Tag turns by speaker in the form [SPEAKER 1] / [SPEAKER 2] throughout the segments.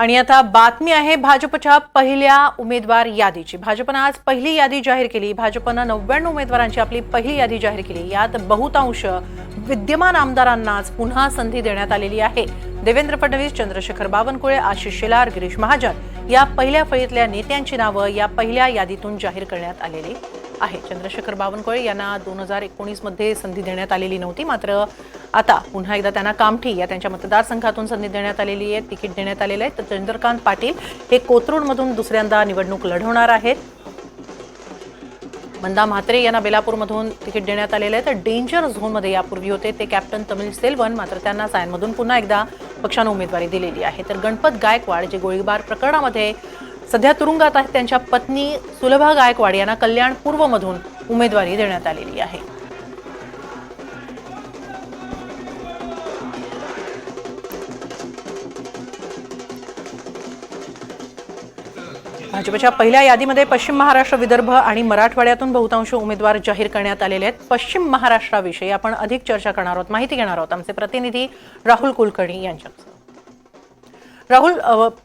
[SPEAKER 1] आणि आता बातमी आहे भाजपच्या पहिल्या उमेदवार यादीची। भाजपने आज पहिली यादी जाहीर केली। भाजपने 99 उमेदवारांची आपली पहिली यादी जाहीर केली। यात बहुतांश विद्यमान आमदारांनाच पुन्हा संधी देण्यात आलेली आहे। देवेंद्र फडणवीस, चंद्रशेखर बावनकुळे, आशिष शेलार, गिरीश महाजन या पहिल्या फळीतल्या नेत्यांची नावं या पहिल्या यादीतून जाहीर करण्यात आलेली आहे। चंद्रशेखर बावनकुळे यांना 2019 मध्ये संधी देण्यात आलेली नव्हती, मात्र आता पुन्हा एकदा त्यांना कामठी या त्यांच्या मतदारसंघातून संधी देण्यात आलेली आहे, तिकीट देण्यात आलेले आहे। तर चंद्रकांत पाटील हे कोथरूडमधून दुसऱ्यांदा निवडणूक लढवणार आहेत। मंदा म्हात्रे यांना बेलापूरमधून तिकीट देण्यात आलेले आहे। तर डेंजर झोनमध्ये यापूर्वी होते ते कॅप्टन तमिल सेल्वन, मात्र त्यांना सायनमधून पुन्हा एकदा पक्षाने उमेदवारी दिलेली आहे। तर गणपत गायकवाड जे गोळीबार प्रकरणामध्ये सध्या तुरुंगात आहेत, त्यांच्या पत्नी सुलभा गायकवाड यांना कल्याण पूर्वमधून उमेदवारी देण्यात आलेली आहे। भाजपच्या पहिल्या यादीमध्ये पश्चिम महाराष्ट्र, विदर्भ आणि मराठवाड्यातून बहुतांश उमेदवार जाहीर करण्यात आलेले आहेत। पश्चिम महाराष्ट्राविषयी आपण अधिक चर्चा करणार आहोत, माहिती घेणार आहोत आमचे प्रतिनिधी राहुल कुलकर्णी यांच्याकडून। राहुल,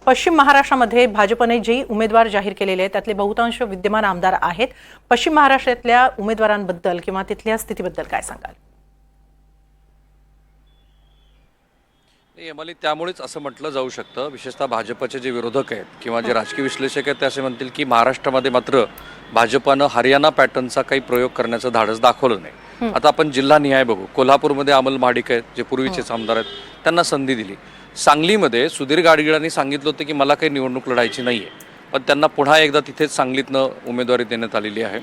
[SPEAKER 1] पश्चिम महाराष्ट्रामध्ये भाजपने जे उमेदवार जाहीर केलेले आहेत त्यातले बहुतांश विद्यमान आमदार आहेत। पश्चिम महाराष्ट्रातल्या उमेदवारांबद्दल किंवा तिथल्या स्थितीबद्दल काय सांगाल?
[SPEAKER 2] एमाली त्यामुळेच असं म्हटलं जाऊ शकतं, विशेषतः भाजपचे जे विरोधक आहेत किंवा जे राजकीय विश्लेषक आहेत ते असे म्हणतील की महाराष्ट्रामध्ये मात्र भाजपनं हरियाणा पॅटर्नचा काही प्रयोग करण्याचं धाडस दाखवलं नाही। आता आपण जिल्हानिहाय बघू। कोल्हापूरमध्ये अमल महाडिक आहेत, जे पूर्वीचेच आमदार आहेत, त्यांना संधी दिली। सांगलीमध्ये सुधीर गाडगिळांनी सांगितलं होतं की मला काही निवडणूक लढायची नाहीये, पण त्यांना पुन्हा एकदा तिथेच सांगलीतनं उमेदवारी देण्यात आलेली आहे।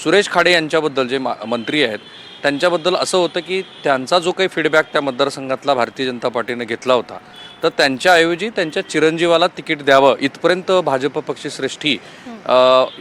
[SPEAKER 2] सुरेश खाडे यांच्याबद्दल जे मंत्री आहेत त्यांच्याबद्दल असं होतं की त्यांचा जो काही फीडबॅक त्या मतदारसंघातला भारतीय जनता पार्टीने घेतला होता, तर त्यांच्याऐवजी त्यांच्या चिरंजीवाला तिकीट द्यावं इथपर्यंत भाजप पक्षश्रेष्ठी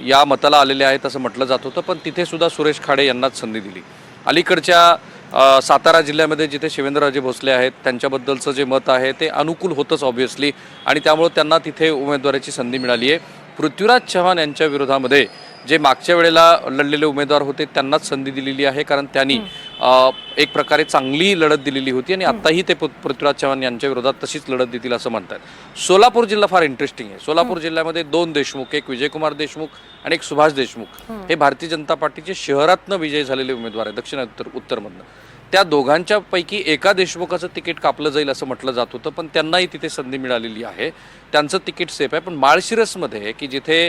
[SPEAKER 2] या मताला आलेले आहेत असं म्हटलं जात होतं। पण तिथे सुद्धा सुरेश खाडे यांनाच संधी दिली। अलीकडच्या सातारा जिल्ह्यामध्ये जिथे शिवेंद्रराजे भोसले आहेत त्यांच्याबद्दलचं जे मत आहे ते अनुकूल होतंच ऑब्व्हियसली, आणि त्यामुळे त्यांना तिथे उमेदवारीची संधी मिळाली आहे। पृथ्वीराज चव्हाण यांच्या विरोधामध्ये जे मागच्या वेळेला लढलेले उमेदवार होते त्यांनाच संधी दिलेली आहे, कारण त्यांनी एक प्रकारे चांगली लढत दिलेली होती आणि आत्ताही ते पृथ्वीराज चव्हाण यांच्या विरोधात तशीच लढत देतील असं म्हणतात। सोलापूर जिल्हा फार इंटरेस्टिंग आहे। सोलापूर जिल्ह्यामध्ये 2 देशमुख, एक विजयकुमार देशमुख आणि एक सुभाष देशमुख, हे भारतीय जनता पार्टीचे शहरातनं विजयी झालेले उमेदवार आहेत, दक्षिण उत्तरमधनं। त्या दोघांच्या पैकी एका देशमुखाचं तिकीट कापलं जाईल असं म्हटलं जात होतं, पण त्यांनाही तिथे संधी मिळालेली आहे, त्यांचं तिकीट सेफ आहे। पण माळशिरसमध्ये की जिथे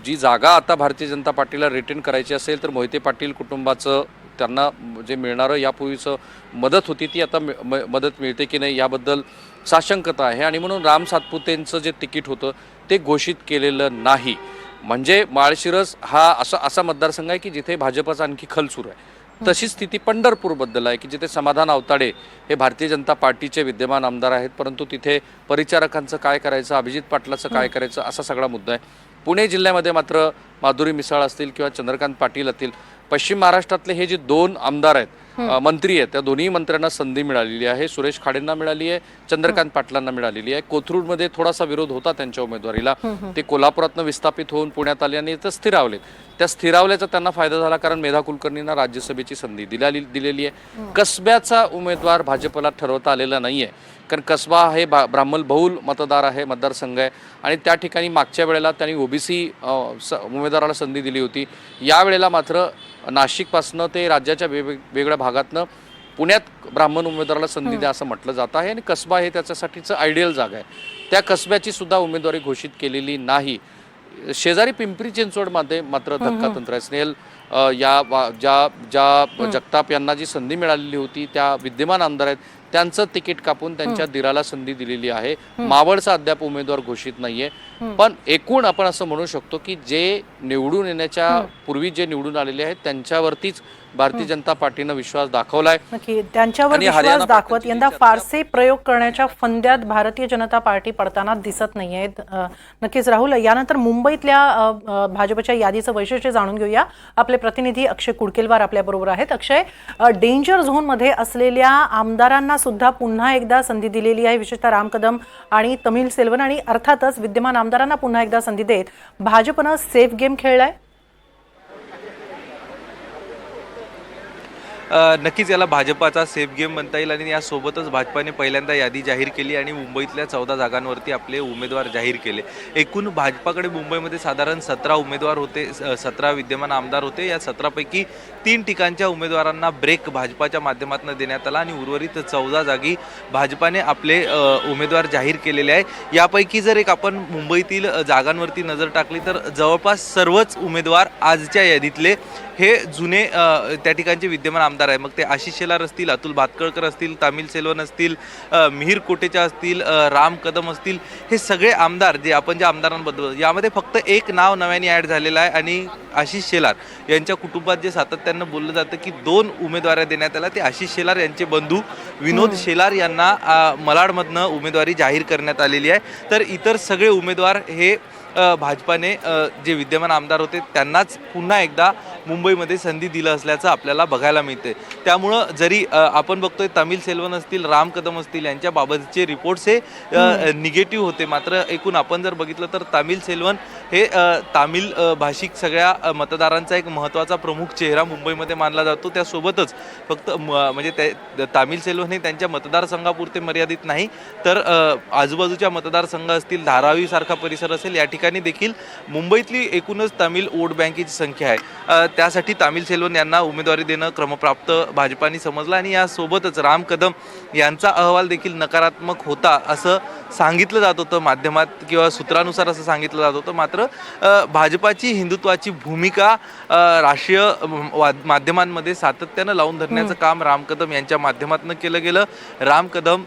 [SPEAKER 2] जी जागा आता भारतीय जनता पार्टीला रिटेन करायची असेल तर मोहिते पाटील कुटुंबाचं त्यांना जे मिळणारं यापूर्वीचं मदत होती ती आता मदत मिळते की नाही याबद्दल साशंकता आहे, आणि म्हणून राम सातपुतेंचं जे तिकीट होतं ते घोषित केलेलं नाही। म्हणजे माळशिरस हा असा मतदारसंघ आहे की जिथे भाजपचा आणखी खल सुरू आहे। तशी स्थिती पंढरपूरबद्दल आहे की जिथे समाधान आवताडे हे भारतीय जनता पार्टीचे विद्यमान आमदार आहेत, परंतु तिथे परिचारकांचं काय करायचं, अभिजित पाटलाचं काय करायचं असा सगळा मुद्दा आहे। पुणे जिल्ह्यामध्ये मात्र माधुरी मिसाळ असतील किंवा चंद्रकांत पाटील असतील, पश्चिम महाराष्ट्रातले हे जे 2 आमदार आहेत, मंत्री आहेत, त्या दोन्ही मंत्र्यांना संधी मिळालेली आहे। सुरेश खाडेंना मिळाली आहे, चंद्रकांत पाटलांना मिळालेली आहे। कोथरूडमध्ये थोडासा विरोध होता त्यांच्या उमेदवारीला, ते कोल्हापुरातनं विस्थापित होऊन पुण्यात आले आणि ते स्थिरावलेत। त्या स्थिरावल्याचा त्यांना फायदा झाला, कारण मेधा कुलकर्णींना राज्यसभेची संधी दिलेली आहे। कसब्याचा उमेदवार भाजपला ठरवता आलेला नाहीये, कारण कसबा हे ब्राह्मण बहुल मतदारसंघ आहे, आणि त्या ठिकाणी मागच्या वेळेला त्यांनी ओबीसी उमेदवाराला संधी दिली होती। यावेळेला मात्र नाशिकपासनं ते राज्याच्या वेगवेगळ्या भागातनं पुण्यात ब्राह्मण उमेदवाराला संधी द्या असं म्हटलं जात आहे, आणि कसबा हे त्याच्यासाठीचं आयडियल जागा आहे। त्या कसब्याची सुद्धा उमेदवारी घोषित केलेली नाही। शेजारी पिंपरी चिंचवडमध्ये मात्र धक्कातंत्र आहे। स्नेहल ज्या जगताप यांना जी संधी मिळालेली होती त्या विद्यमान आमदार आहेत, त्यांचं तिकीट कापून त्यांच्या दिराला संधी दिलेली आहे। मावळचा अद्याप उमेदवार घोषित नाहीये, पण एकूण आपण असं म्हणू शकतो की जे निवडून येण्याच्या पूर्वी जे निवडून आलेले आहेत त्यांच्यावरतीच भारतीय जनता पार्टीनं विश्वास दाखवलाय।
[SPEAKER 1] नक्की त्यांच्यावर विश्वास दाखवत यंदा फारसे प्रयोग करण्याच्या फंद्यात भारतीय जनता पार्टी पडताना दिसत नाहीये। नक्कीच राहुल, यानंतर मुंबईतल्या भाजपच्या यादीचं वैशिष्ट्य जाणून घेऊया। आपले प्रतिनिधी अक्षय कुडकेलवार आपल्या बरोबर आहेत। अक्षय, डेंजर झोन मध्ये असलेल्या आमदारांना सुद्धा पुन्हा एकदा संधी दिलेली आहे, विशेषतः राम कदम आणि तमिल सेल्वन, आणि अर्थातच विद्यमान आमदारांना पुन्हा एकदा संधी देत भाजपनं सेफ गेम खेळलाय।
[SPEAKER 3] नक्कीच याला भाजपाचा सेफ गेम म्हणता येईल आणि यासोबतच भाजपाने पहिल्यांदा यादी जाहीर केली आणि मुंबईतल्या 14 जागांवरती आपले उमेदवार जाहीर केले. एकूण भाजपाकडे मुंबईमध्ये साधारण 17 उमेदवार होते, 17 विद्यमान आमदार होते. या 17 पैकी 3 ठिकाणच्या उमेदवारांना ब्रेक भाजपाच्या माध्यमातून देण्यात आला आणि उर्वरित 14 जागी भाजपाने आपले उमेदवार जाहीर केलेले आहे. यापैकी जर एक आपण मुंबईतील जागांवरती नजर टाकली तर जवळपास सर्वच उमेदवार आजच्या यादीतले हे जुने त्या ठिकाणचे विद्यमान आमदार आहे. मग ते आशिष शेलार असतील, अतुल भातखळकर असतील, तामिल सेल्वन असतील, मिहीर कोटेचा असतील, राम कदम असतील, हे सगळे आमदार जे आपण ज्या आमदारांबद्दल, यामध्ये फक्त एक नाव नव्याने ॲड झालेलं आहे आणि आशिष शेलार यांच्या कुटुंबात जे सातत्यानं बोललं जातं की 2 उमेदवारी देण्यात आल्या, ते आशिष शेलार यांचे बंधू विनोद शेलार यांना मलाडमधनं उमेदवारी जाहीर करण्यात आलेली आहे. तर इतर सगळे उमेदवार हे भाजपाने जे विद्यमान आमदार होते त्यांनाच पुन्हा एकदा मुंबईमध्ये संधी दिलं असल्याचं आपल्याला बघायला मिळते. त्यामुळं जरी आपण बघतोय तामिल सेल्वन असतील, राम कदम असतील, यांच्याबाबतचे रिपोर्ट्स हे निगेटिव्ह होते, मात्र एकूण आपण जर बघितलं तर तामिल सेल्वन हे तामिल भाषिक सगळ्या मतदारांचा एक महत्त्वाचा प्रमुख चेहरा मुंबईमध्ये मानला जातो. त्यासोबतच फक्त म्हणजे ते तामिल सेल्वन हे त्यांच्या मतदारसंघापुरते मर्यादित नाही, तर आजूबाजूच्या मतदारसंघ असतील, धारावीसारखा परिसर असेल, या ठिकाणी देखील मुंबईतली एकूणच तामिल वोट बँकेची संख्या आहे. त्यासाठी तामिल सेल्वन यांना उमेदवारी देणं क्रमप्राप्त भाजपाने समजलं आणि यासोबतच राम कदम यांचा अहवाल देखील नकारात्मक होता असं सांगितलं जात होतं माध्यमात किंवा सूत्रानुसार असं सांगितलं जात होतं. मात्र भाजपाची हिंदुत्वाची भूमिका राष्ट्रीय माध्यमांमध्ये सातत्यानं लावून धरण्याचं काम राम कदम यांच्या माध्यमातून केलं गेलं. राम कदम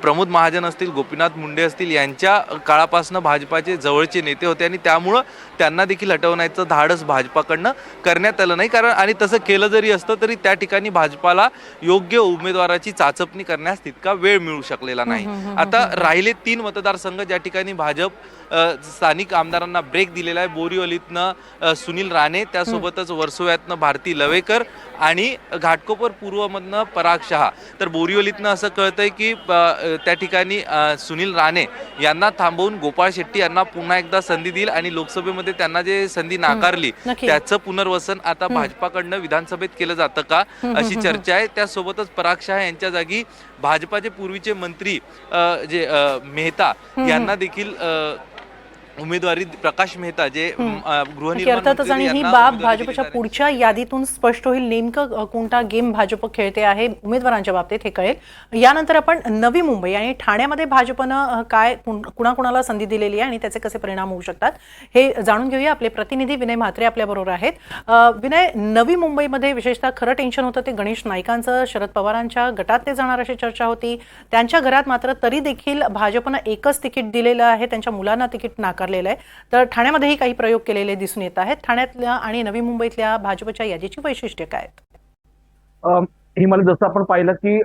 [SPEAKER 3] प्रमोद महाजन असतील, गोपीनाथ मुंडे असतील, यांच्या काळापासून भाजपाचे जवळचे नेते होते आणि त्यामुळं त्यांना देखील हटवण्याचं धाडस भाजपाकडनं करण्यात आलं नाही. कारण आणि तसं केलं जरी असतं तरी त्या ठिकाणी भाजपाला योग्य उमेदवाराची चाचपणी करण्यास तितका वेळ मिळू शकलेला नाही. आता राहिले 3 मतदारसंघ ज्या ठिकाणी भाजप स्थानिक आमदारांना ब्रेक दिलेला आहे. बोरिवलीतनं सुनील राणे, त्यासोबतच वर्सोव्यातनं भारती लवेकर आणि घाटकोपर पूर्वमधनं पराग शहा. तर बोरिवलीतनं असं कळतंय की त्या ठिकाणी सुनील राणे यांना थांबवून गोपाळ शेट्टी यांना पुन्हा एकदा संधी देईल आणि लोकसभेमध्ये त्यांना जे संधी नाकारली त्याचं पुनर्वसन आता भाजपाकडनं विधानसभेत केलं जातं का अशी चर्चा आहे. त्यासोबतच पराग शहा यांच्या जागी भाजपाचे पूर्वीचे मंत्री जे मेहता यांना देखील उमेदवारी, प्रकाश मेहता जे गृहनिर्माण
[SPEAKER 1] अर्थातच, आणि ही बाब भाजपच्या पुढच्या यादीतून स्पष्ट होईल. नेमकं कोणता गेम भाजप खेळते आहे उमेदवारांच्या बाबतीत हे कळेल. यानंतर आपण नवी मुंबई आणि ठाण्यामध्ये भाजपनं काय कुणाकुणाला संधी दिलेली आहे आणि त्याचे कसे परिणाम होऊ शकतात हे जाणून घेऊया. आपले प्रतिनिधी विनय म्हात्रे आपल्याबरोबर आहेत. विनय, नवी मुंबईमध्ये विशेषतः खरं टेन्शन होतं ते गणेश नाईकांचं. शरद पवारांच्या गटात ते जाणार अशी चर्चा होती. त्यांच्या घरात मात्र तरी देखील भाजपनं एकच तिकीट दिलेलं आहे, त्यांच्या मुलांना तिकीट नाकारलेलं आहे. तर ठाण्यामध्येही काही प्रयोग केलेले दिसून येत आहेत. ठाण्यातल्या आणि नवी मुंबईतल्या भाजपच्या यादीची वैशिष्ट्ये काय आहेत?
[SPEAKER 4] हिमालय, जसं आपण पाहिलं की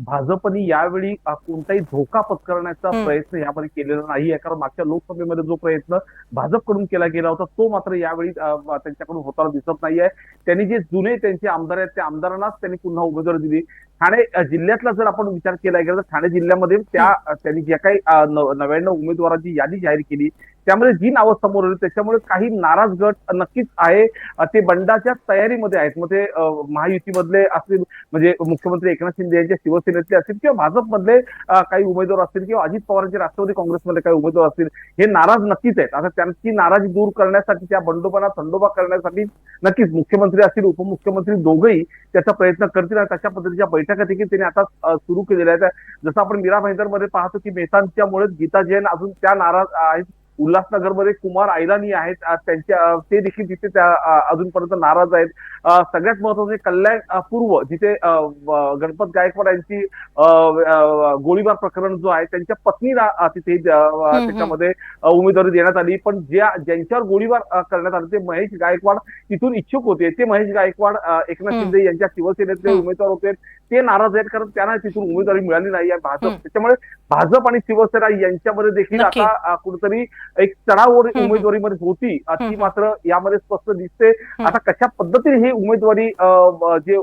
[SPEAKER 4] भाजपने यावेळी कोणताही धोका पत्करण्याचा प्रयत्न यामध्ये केलेला नाही आहे. कारण मागच्या लोकसभेमध्ये जो प्रयत्न भाजपकडून केला गेला होता तो मात्र यावेळी त्यांच्याकडून होताना दिसत नाहीये. त्यांनी जे जुने त्यांचे आमदार आहेत त्या आमदारांनाच त्यांनी पुन्हा उमेदवारी दिली. ठाणे जिल्ह्यातला जर आपण विचार केला गेला तर ठाणे जिल्ह्यामध्ये त्यांनी ज्या काही 99 उमेदवारांची यादी जाहीर केली त्यामध्ये जी नावं समोर आली त्याच्यामुळे काही नाराज गट नक्कीच आहे, ते बंडाच्या तयारीमध्ये आहेत. मग ते महायुतीमधले असतील, म्हणजे मुख्यमंत्री एकनाथ शिंदे यांच्या शिवसेनेतले असतील किंवा भाजपमधले काही उमेदवार असतील किंवा अजित पवारांचे राष्ट्रवादी काँग्रेसमध्ये काही उमेदवार असतील, हे नाराज नक्कीच आहेत. आता त्यांची नाराजी दूर करण्यासाठी, त्या बंडोपांना थंडोबा करण्यासाठी नक्कीच मुख्यमंत्री असतील, उपमुख्यमंत्री दोघंही त्याचा प्रयत्न करतील आणि तशा पद्धतीच्या बैठका देखील त्यांनी आता सुरू केलेल्या आहेत. जसं आपण मीरा भाईंदरमध्ये पाहतो की मेहतांच्यामुळे गीता जैन अजून त्या नाराज आहेत. उल्हासनगरमध्ये कुमार आयलानी आहेत, त्यांच्या ते देखील तिथे त्या अजूनपर्यंत नाराज आहेत. सगळ्यात महत्वाचे कल्याण पूर्व जिथे गणपत गायकवाड यांची गोळीबार प्रकरण जो आहे त्यांच्या पत्नीला तिथे त्याच्यामध्ये उमेदवारी देण्यात आली. पण ज्यांच्यावर गोळीबार करण्यात आला ते महेश गायकवाड तिथून इच्छुक होते. ते महेश गायकवाड एकनाथ शिंदे यांच्या शिवसेनेतले उमेदवार होते, ते नाराज आहेत कारण त्यांना तिथून उमेदवारी मिळाली नाही आहे भाजप. त्याच्यामुळे भाजप आणि शिवसेना यांच्यामध्ये देखील आता कुठेतरी एक चढाओढ उमेदवारीमध्ये होती, ती मात्र यामध्ये स्पष्ट दिसते. आता कशा पद्धतीने ही उमेदवारी जे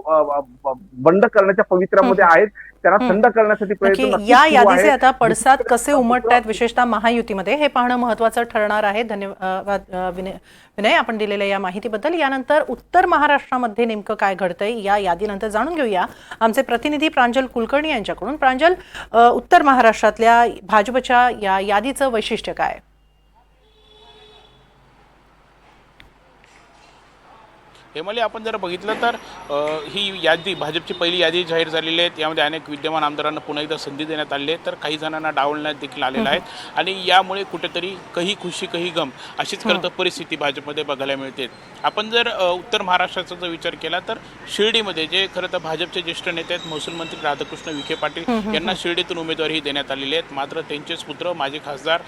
[SPEAKER 4] बंड करण्याच्या पवित्र्यामध्ये आहेत त्यांना थंड करण्यासाठी प्रयत्न
[SPEAKER 1] नक्की
[SPEAKER 4] नक्कीच
[SPEAKER 1] या
[SPEAKER 4] सुरू
[SPEAKER 1] यादीचे
[SPEAKER 4] आहे.
[SPEAKER 1] आता पडसाद कसे उमटत आहेत विशेषतः महायुतीमध्ये हे पाहणं महत्त्वाचं ठरणार आहे. धन्यवाद विनय आपण दिलेल्या या माहितीबद्दल. यानंतर उत्तर महाराष्ट्रामध्ये नेमकं काय घडतंय या यादीनंतर जाणून घेऊया आमचे प्रतिनिधी प्रांजल कुलकर्णी यांच्याकडून. प्रांजल, उत्तर महाराष्ट्रातल्या भाजपच्या या यादीचं वैशिष्ट्य काय?
[SPEAKER 5] हेमाली, आपण जर बघितलं तर ही यादी भाजपची पहिली यादी जाहीर झालेली आहे. यामध्ये अनेक विद्यमान आमदारांना पुन्हा एकदा संधी देण्यात आली आहे, तर काही जणांना डावलण्यात देखील आलेलं आहे आणि यामुळे कुठेतरी कही खुशी कही गम अशीच खरं तर परिस्थिती भाजपमध्ये बघायला मिळते. आपण जर उत्तर महाराष्ट्राचा जर विचार केला तर शिर्डीमध्ये जे खरं तर भाजपचे ज्येष्ठ नेते आहेत महसूल मंत्री राधाकृष्ण विखे पाटील यांना शिर्डीतून उमेदवारी देण्यात आलेली आहेत. मात्र त्यांचेच पुत्र माजी खासदार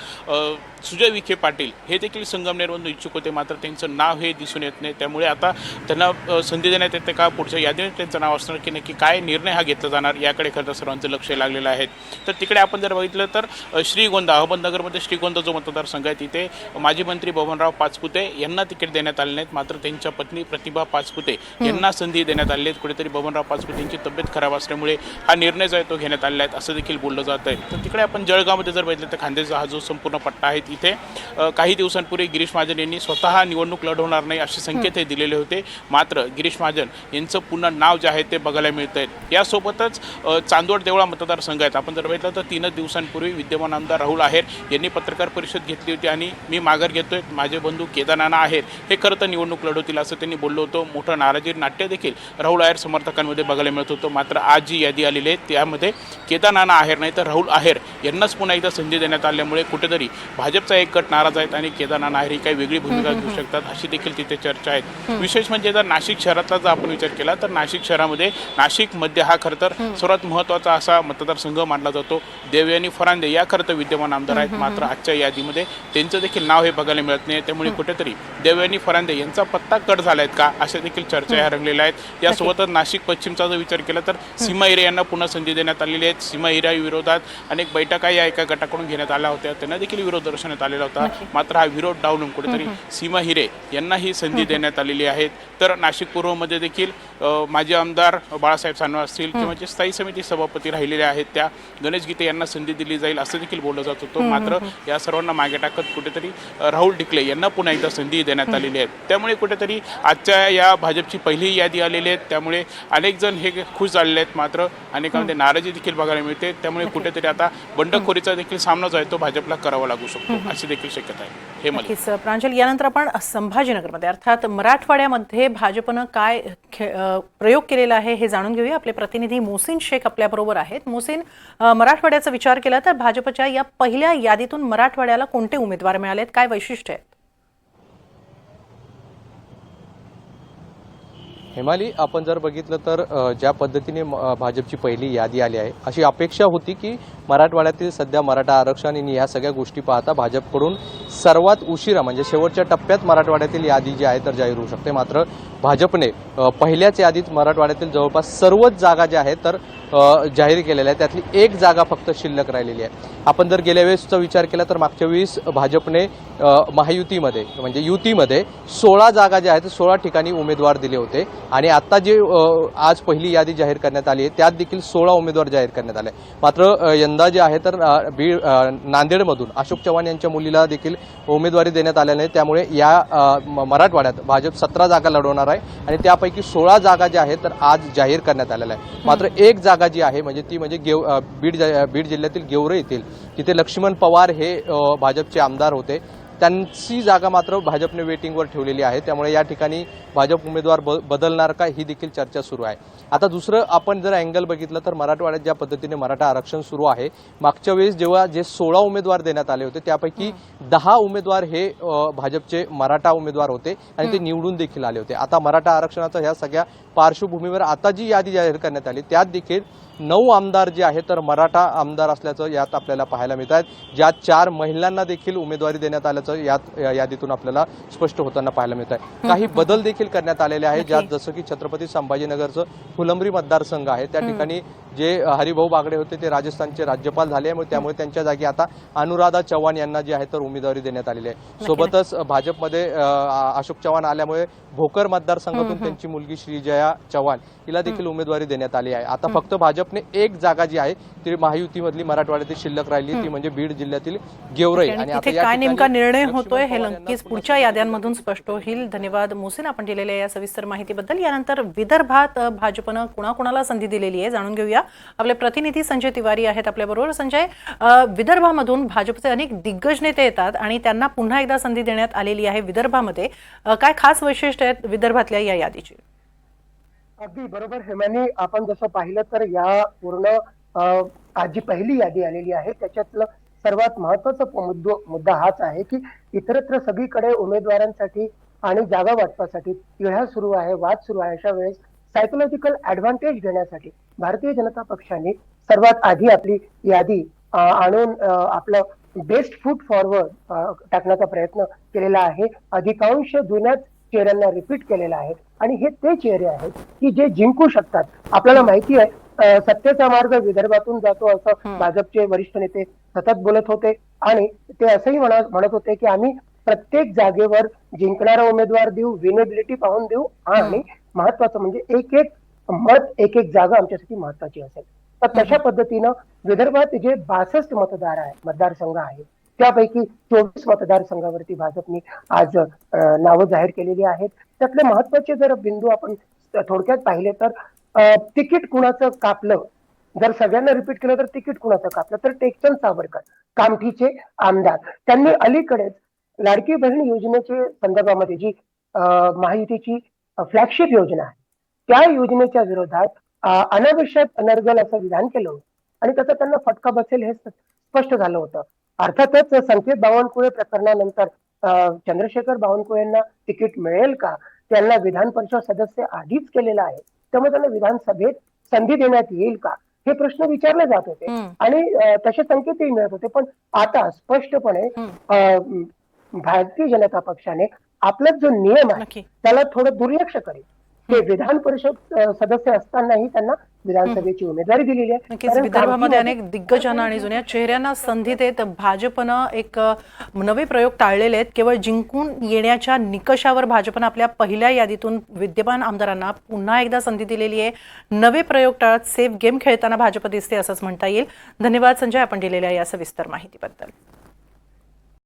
[SPEAKER 5] सुजय विखे पाटील हे देखील संगमनेरमधून इच्छुक होते, मात्र त्यांचं नाव हे दिसून येत नाही. त्यामुळे आता त्यांना संधी देण्यात येते का, पुढच्या यादीने त्यांचं नाव असणार की नक्की काय निर्णय हा घेतला जाणार याकडे खरं तर सर्वांचं लक्ष लागलेलं आहे. तर तिकडे आपण जर बघितलं तर श्रीगोंदा, अहमदनगरमध्ये श्रीगोंदा जो मतदारसंघ आहे तिथे माजी मंत्री बबनराव पाचपुते यांना तिकीट देण्यात आले नाहीत, मात्र त्यांच्या पत्नी प्रतिभा पाचपुते यांना संधी देण्यात आली आहे. कुठेतरी बबनराव पाचपुते यांची तब्येत खराब असल्यामुळे हा निर्णय जो आहे तो घेण्यात आलेला आहे असं देखील बोललं जात आहे. तर तिकडे आपण जळगावमध्ये जर बघितलं तर खांदेचा हा जो संपूर्ण पट्टा आहे तिथे काही दिवसांपूर्वी गिरीश महाजन यांनी स्वतः निवडणूक लढवणार नाही असे संकेत हे दिलेले होते, मात्र गिरीश महाजन यांचं पुन्हा नाव जे आहे ते बघायला मिळत आहे. यासोबतच चांदवड देवळा मतदारसंघ आहेत. आपण जर बघितलं तर 3 दिवसांपूर्वी विद्यमान आमदार राहुल आहेर यांनी पत्रकार परिषद घेतली होती आणि मी माघार घेतोय, माझे बंधू केदारनाना आहेर हे खरं तर निवडणूक लढवतील असं त्यांनी बोललो होतं. मोठं नाराजी नाट्य देखील राहुल आहेर समर्थकांमध्ये बघायला मिळत होतं. मात्र आज जी यादी आलेली आहे त्यामध्ये केदारनाना आहेर नाही तर राहुल आहेर यांनाच पुन्हा एकदा संधी देण्यात आल्यामुळे कुठेतरी भाजपचा एक गट नाराज आहेत आणि केदारनाना आहेर ही काही वेगळी भूमिका घेऊ शकतात अशी देखील तिथे चर्चा आहेत. विशेष म्हणजे जर नाशिक शहरातला जर आपण विचार केला तर नाशिक शहरामध्ये नाशिक मध्य हा खरं तर सर्वात महत्त्वाचा असा मतदारसंघ मानला जातो. देवयानी फरांदे या खरं तर विद्यमान आमदार आहेत, मात्र आजच्या यादीमध्ये त्यांचं देखील नाव हे बघायला मिळत नाही. त्यामुळे कुठेतरी देवयानी फरांदे यांचा पत्ता कट झाला आहेत का अशा देखील चर्चा या रंगलेल्या आहेत. यासोबतच नाशिक पश्चिमचा जर विचार केला तर सीमा हिरे यांना पुन्हा संधी देण्यात आलेली आहे. सीमा हिरा विरोधात अनेक बैठका या एका गटाकडून घेण्यात आल्या होत्या, त्यांना देखील विरोध दर्शवण्यात आलेला होता, मात्र हा विरोध डावलून कुठेतरी सीमा हिरे यांना ही संधी देण्यात आलेली आहे. तर नाशिक पूर्वमध्ये देखील माजी आमदार बाळासाहेब सानवे असतील किंवा जे स्थायी समिती सभापती राहिलेले आहेत त्या गणेश गीते यांना संधी दिली जाईल असं देखील बोललं जात होतं. मात्र या सर्वांना मागे टाकत कुठेतरी राहुल ढिकले यांना पुन्हा एकदा संधी देण्यात आलेली आहे. त्यामुळे कुठेतरी आजच्या या भाजपची पहिली यादी आलेली आहे, त्यामुळे अनेक जण हे खुश झालेले आहेत, मात्र अनेकांमध्ये नाराजी देखील बघायला मिळते. त्यामुळे कुठेतरी आता बंडखोरीचा देखील सामना जो आहे तो भाजपला करावा लागू शकतो अशी देखील शक्यता आहे. हे मला
[SPEAKER 1] प्रांजल, यानंतर आपण संभाजीनगरमध्ये अर्थात मराठवाड्यामध्ये भाजपनं काय प्रयोग केलेला आहे हे जाणून घेऊया. आपले प्रतिनिधी मोहसिन शेख आपल्याबरोबर आहेत. मोहसिन, मराठवाड्याचा विचार केला तर भाजपच्या या पहिल्या यादीतून मराठवाड्याला कोणते उमेदवार मिळालेत, काय वैशिष्ट्य आहेत?
[SPEAKER 6] हेमाली, आपण जर बघितलं तर ज्या पद्धतीने भाजपची पहिली यादी आली आहे अशी अपेक्षा होती की मराठवाड्यातील सध्या मराठा आरक्षण आणि या सगळ्या गोष्टी पाहता भाजपकडून सर्वात उशिरा म्हणजे शेवटच्या टप्प्यात मराठवाड्यातील यादी जी आहे तर जाहीर होऊ शकते. मात्र भाजपने पहिल्याच यादीत मराठवाड्यातील जवळपास सर्वच जागा ज्या आहेत तर जाहीर केलेल्या आहेत, त्यातली एक जागा फक्त शिल्लक राहिलेली आहे. आपण जर गेल्या वेळेसचा विचार केला तर मागच्या वेळेस भाजपने महायुतीमध्ये म्हणजे युतीमध्ये 16 जागा ज्या आहेत 16 ठिकाणी उमेदवार दिले होते आणि आता जे आज पहिली यादी जाहीर करण्यात आली आहे त्यात देखील 16 उमेदवार जाहीर करण्यात आले. मात्र यंदा जे आहे तर नांदेडमधून अशोक चव्हाण यांच्या मुलीला देखील उमेदवारी देण्यात आल्या नाही, त्यामुळे या मराठवाड्यात भाजप 17 जागा लढवणार आहे आणि त्यापैकी 16 जागा ज्या आहेत तर आज जाहीर करण्यात आलेल्या आहे. मात्र एक जागा जी आहे म्हणजे ती म्हणजे बीड जिल्ह्यातील गेवरे येथील तिथे लक्ष्मण पवार हे भाजपचे आमदार होते, त्यांची जागा मात्र भाजपने वेटिंगवर ठेवलेली आहे. त्यामुळे या ठिकाणी भाजप उमेदवार बदलणार का ही देखील चर्चा सुरू आहे. आता दुसरं आपण जर अँगल बघितलं तर मराठवाड्यात ज्या पद्धतीने मराठा आरक्षण सुरू आहे, मागच्या वेळेस जेव्हा जे 16 उमेदवार देण्यात आले होते त्यापैकी 10 उमेदवार हे भाजपचे मराठा उमेदवार होते आणि ते निवडून देखील आले होते. आता मराठा आरक्षणाच्या ह्या सगळ्या पार्श्वभूमीवर आता जी यादी जाहीर करण्यात आली त्यात देखील 9 आमदार जे आहेत तर मराठा आमदार असल्याचं यात आपल्याला पाहायला मिळत आहे, ज्यात 4 महिलांना देखील उमेदवारी देण्यात आल्याचं यात यादीतून आपल्याला स्पष्ट होताना पाहायला मिळत आहे. काही बदल देखील करण्यात आलेले आहेत, ज्यात जसं की छत्रपती संभाजीनगरचं फुलंब्री मतदारसंघ आहे त्या ठिकाणी जे हरिभाऊ बागडे होते ते राजस्थानचे राज्यपाल झाले त्यामुळे त्यांच्या जागी आता अनुराधा चव्हाण यांना जी आहे तर उमेदवारी देण्यात आलेली आहे. सोबतच भाजपमध्ये अशोक चव्हाण आल्यामुळे भोकर मतदारसंघातून त्यांची मुलगी श्रीजया चव्हाण हिला देखील उमेदवारी देण्यात आली आहे. आता फक्त भाजपने एक जागा जी आहे ती महायुतीमधली मराठवाड्यातील शिल्लक राहिली ती म्हणजे बीड जिल्ह्यातील गेवराई.
[SPEAKER 1] आणि
[SPEAKER 6] आता
[SPEAKER 1] इथे
[SPEAKER 6] या
[SPEAKER 1] काय
[SPEAKER 6] ठिकाणी
[SPEAKER 1] नेमका निर्णय होतोय हे
[SPEAKER 6] लक्ष्मण पवार
[SPEAKER 1] नक्कीच
[SPEAKER 6] यांना
[SPEAKER 1] पुढच्या याद्यांमधून स्पष्ट होईल. धन्यवाद मोहसिन, आपण दिलेल्या या सविस्तर माहितीबद्दल. यानंतर विदर्भात भाजपनं कुणाकुणाला संधी दिलेली आहे जाणून घेऊया. आपले प्रतिनिधी संजय तिवारी आहेत आपल्याबरोबर. संजय, विदर्भामधून भाजपचे अनेक दिग्गज नेते येतात आणि त्यांना पुन्हा एकदा संधी देण्यात आलेली आहे विदर्भामध्ये. काय खास वैशिष्ट्य आहेत विदर्भातल्या या यादीची?
[SPEAKER 7] अगदी बरोबर हेमानी, आपण जसं पाहिलं तर या पूर्ण आज जी पहिली यादी आलेली आहे त्याच्यातलं सर्वात महत्वाचा मुद्दा हाच आहे की इतरत्र सगळीकडे उमेदवारांसाठी आणि जागा वाटपासाठी तिढा सुरू आहे, वाद सुरू आहे. अशा वेळेस सायकोलॉजिकल ऍडव्हान्टेज घेण्यासाठी भारतीय जनता पक्षाने सर्वात आधी आपली यादी आणून आपलं बेस्ट फूट फॉरवर्ड टाकण्याचा प्रयत्न केलेला आहे. अधिकांश जुन्याच चेहऱ्यांना रिपीट केलेला आहे आणि हे ते चेहरे आहेत की जे जिंकू शकतात. आपल्याला माहिती आहे सत्तेचा मार्ग विदर्भातून जातो असं भाजपचे वरिष्ठ नेते सतत बोलत होते आणि ते असंही म्हणत होते की आम्ही प्रत्येक जागेवर जिंकणारा उमेदवार देऊ, विनेबिलिटी पाहून देऊ आणि महत्वाचं म्हणजे एक एक मत, एक एक जागा आमच्यासाठी महत्वाची असेल. तर तशा पद्धतीनं विदर्भात जे 62 मतदारसंघ आहेत त्यापैकी 24 मतदारसंघावरती भाजपने आज नावं जाहीर केलेली आहेत. त्यातले महत्वाचे जर बिंदू आपण थोडक्यात पाहिले तर तिकीट कुणाचं कापलं, जर सगळ्यांना रिपीट केलं तर तिकीट कुणाचं कापलं तर टेकचंद सावरकर कामठीचे आमदार, त्यांनी अलीकडेच लाडकी बहीण योजनेच्या संदर्भामध्ये जी महायुतीची फ्लॅगशिप योजना आहे त्या योजनेच्या विरोधात अनावश्यक अनर्गल असं विधान केलं होतं आणि त्याचा त्यांना फटका बसेल हे स्पष्ट झालं होतं. अर्थातच संकेत बावनकुळे प्रकरणानंतर चंद्रशेखर बावनकुळेंना तिकीट मिळेल का, त्यांना विधान परिषद सदस्य आधीच केलेलं आहे त्यामुळे त्यांना विधानसभेत संधी देण्यात येईल का हे प्रश्न विचारले जात होते आणि तसे संकेतही मिळत होते. पण आता स्पष्टपणे भारतीय जनता पक्षाने आपला जो नियम आहे त्याला थोडं दुर्लक्ष करेल. ते विधान परिषद सदस्य असतानाही त्यांना विधानसभेची उमेदवारी दिलेली आहे.
[SPEAKER 1] नक्कीच विदर्भामध्ये अनेक दिग्गजांना आणि जुन्या चेहऱ्यांना संधी देत भाजपनं एक नवे प्रयोग टाळलेले आहेत. केवळ जिंकून येण्याच्या निकषावर भाजपनं आपल्या पहिल्या यादीतून विद्यमान आमदारांना पुन्हा एकदा संधी दिलेली आहे. नवे प्रयोग टाळत सेफ गेम खेळताना भाजप दिसते असंच म्हणता येईल. धन्यवाद संजय, आपण दिलेल्या या सविस्तर माहितीबद्दल.